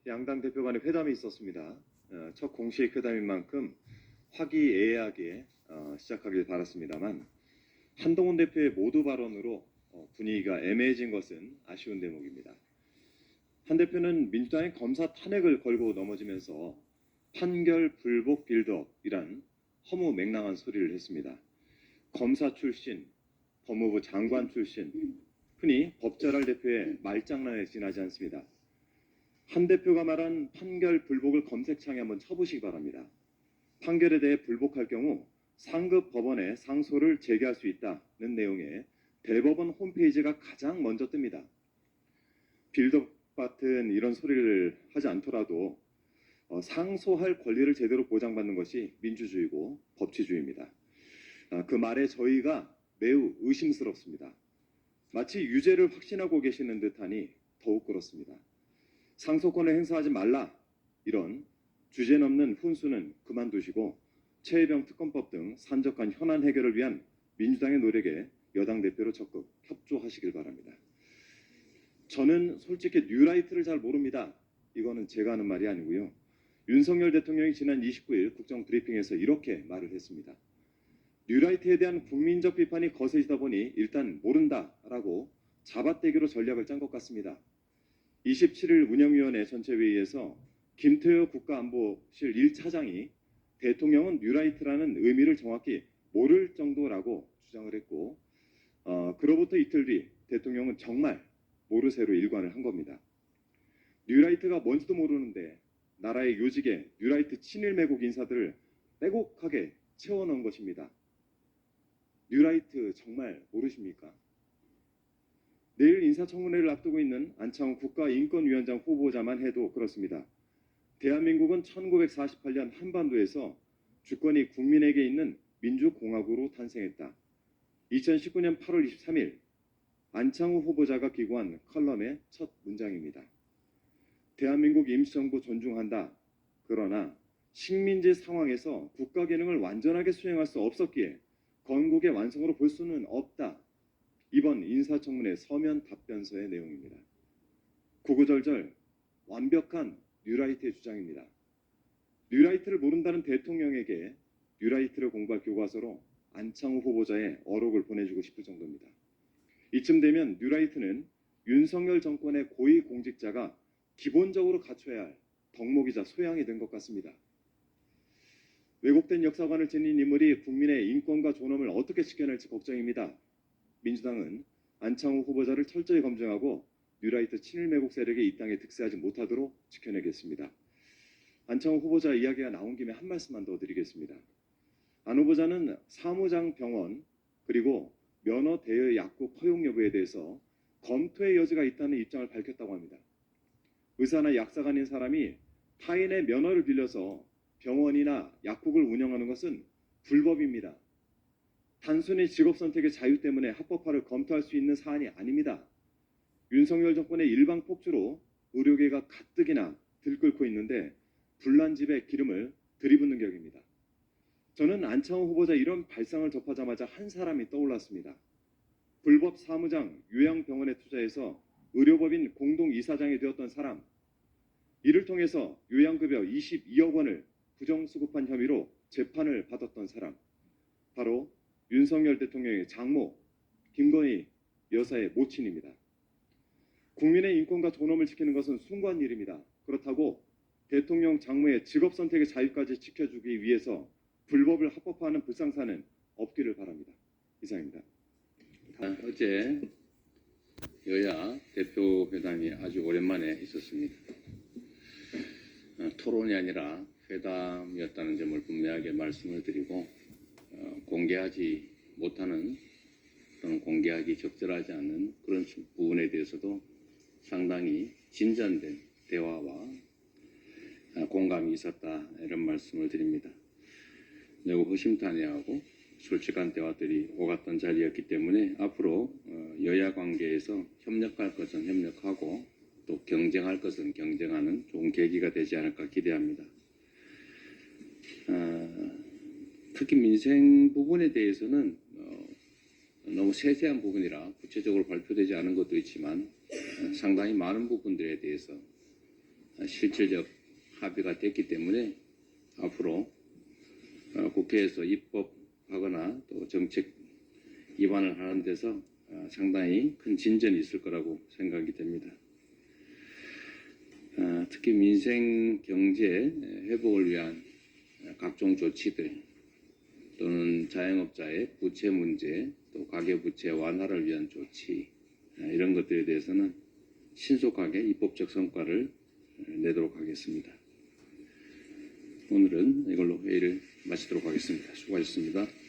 양당 대표 간의 회담이 있었습니다. 첫 공식 회담인 만큼 화기애애하게 시작하길 바랐습니다만 한동훈 대표의 모두 발언으로 분위기가 애매해진 것은 아쉬운 대목입니다. 한 대표는 민주당의 검사 탄핵을 걸고 넘어지면서 판결 불복 빌드업이란 허무맹랑한 소리를 했습니다. 검사 출신, 법무부 장관 출신, 흔히 법잘할 대표의 말장난에 지나지 않습니다. 한 대표가 말한 판결 불복을 검색창에 한번 쳐보시기 바랍니다. 판결에 대해 불복할 경우 상급 법원에 상소를 제기할 수 있다는 내용의 대법원 홈페이지가 가장 먼저 뜹니다. 빌드업 같은 이런 소리를 하지 않더라도 상소할 권리를 제대로 보장받는 것이 민주주의고 법치주의입니다. 그 말에 저희가 매우 의심스럽습니다. 마치 유죄를 확신하고 계시는 듯하니 더욱 그렇습니다. 상소권을 행사하지 말라, 이런 주제넘는 훈수는 그만두시고 최혜병 특검법 등 산적한 현안 해결을 위한 민주당의 노력에 여당 대표로 적극 협조하시길 바랍니다. 저는 솔직히 뉴라이트를 잘 모릅니다. 이거는 제가 하는 말이 아니고요. 윤석열 대통령이 지난 29일 국정브리핑에서 이렇게 말을 했습니다. 뉴라이트에 대한 국민적 비판이 거세지다 보니 일단 모른다라고 잡아떼기로 전략을 짠 것 같습니다. 27일 운영위원회 전체회의에서 김태효 국가안보실 1차장이 대통령은 뉴라이트라는 의미를 정확히 모를 정도라고 주장을 했고 그로부터 이틀 뒤 대통령은 정말 모르쇠로 일관을 한 겁니다. 뉴라이트가 뭔지도 모르는데 나라의 요직에 뉴라이트 친일 매국 인사들을 빼곡하게 채워넣은 것입니다. 뉴라이트 정말 모르십니까? 내일 인사청문회를 앞두고 있는 안창호 국가인권위원장 후보자만 해도 그렇습니다. 대한민국은 1948년 한반도에서 주권이 국민에게 있는 민주공화국으로 탄생했다. 2019년 8월 23일 안창호 후보자가 기고한 컬럼의 첫 문장입니다. 대한민국 임시정부 존중한다. 그러나 식민지 상황에서 국가 기능을 완전하게 수행할 수 없었기에 건국의 완성으로 볼 수는 없다. 이번 인사청문회 서면 답변서의 내용입니다. 구구절절 완벽한 뉴라이트의 주장입니다. 뉴라이트를 모른다는 대통령에게 뉴라이트를 공부할 교과서로 안창호 후보자의 어록을 보내주고 싶을 정도입니다. 이쯤 되면 뉴라이트는 윤석열 정권의 고위공직자가 기본적으로 갖춰야 할 덕목이자 소양이 된 것 같습니다. 왜곡된 역사관을 지닌 인물이 국민의 인권과 존엄을 어떻게 지켜낼지 걱정입니다. 민주당은 안창호 후보자를 철저히 검증하고 뉴라이트 친일 매국 세력이 이 땅에 득세하지 못하도록 지켜내겠습니다. 안창호 후보자 이야기가 나온 김에 한 말씀만 더 드리겠습니다. 안 후보자는 사무장 병원 그리고 면허 대여 약국 허용 여부에 대해서 검토의 여지가 있다는 입장을 밝혔다고 합니다. 의사나 약사가 아닌 사람이 타인의 면허를 빌려서 병원이나 약국을 운영하는 것은 불법입니다. 단순히 직업선택의 자유 때문에 합법화를 검토할 수 있는 사안이 아닙니다. 윤석열 정권의 일방폭주로 의료계가 가뜩이나 들끓고 있는데 불난 집에 기름을 들이붓는 격입니다. 저는 안창호 후보자 이런 발상을 접하자마자 한 사람이 떠올랐습니다. 불법 사무장 요양병원에 투자해서 의료법인 공동이사장이 되었던 사람, 이를 통해서 요양급여 22억 원을 부정수급한 혐의로 재판을 받았던 사람, 바로 윤석열 대통령의 장모 김건희 여사의 모친입니다. 국민의 인권과 존엄을 지키는 것은 숭고한 일입니다. 그렇다고 대통령 장모의 직업 선택의 자유까지 지켜주기 위해서 불법을 합법화하는 불상사는 없기를 바랍니다. 이상입니다. 어제 여야 대표 회담이 아주 오랜만에 있었습니다. 토론이 아니라 회담이었다는 점을 분명하게 말씀을 드리고 공개하지 못하는 또는 공개하기 적절하지 않은 그런 부분에 대해서도 상당히 진전된 대화와 공감이 있었다 이런 말씀을 드립니다. 매우 허심탄회하고 솔직한 대화들이 오갔던 자리였기 때문에 앞으로 여야 관계에서 협력할 것은 협력하고 또 경쟁할 것은 경쟁하는 좋은 계기가 되지 않을까 기대합니다. 특히 민생 부분에 대해서는 너무 세세한 부분이라 구체적으로 발표되지 않은 것도 있지만 상당히 많은 부분들에 대해서 실질적 합의가 됐기 때문에 앞으로 국회에서 입법하거나 또 정책 입안을 하는 데서 상당히 큰 진전이 있을 거라고 생각이 됩니다. 특히 민생 경제 회복을 위한 각종 조치들 또는 자영업자의 부채 문제 또 가계부채 완화를 위한 조치 이런 것들에 대해서는 신속하게 입법적 성과를 내도록 하겠습니다. 오늘은 이걸로 회의를 마치도록 하겠습니다. 수고하셨습니다.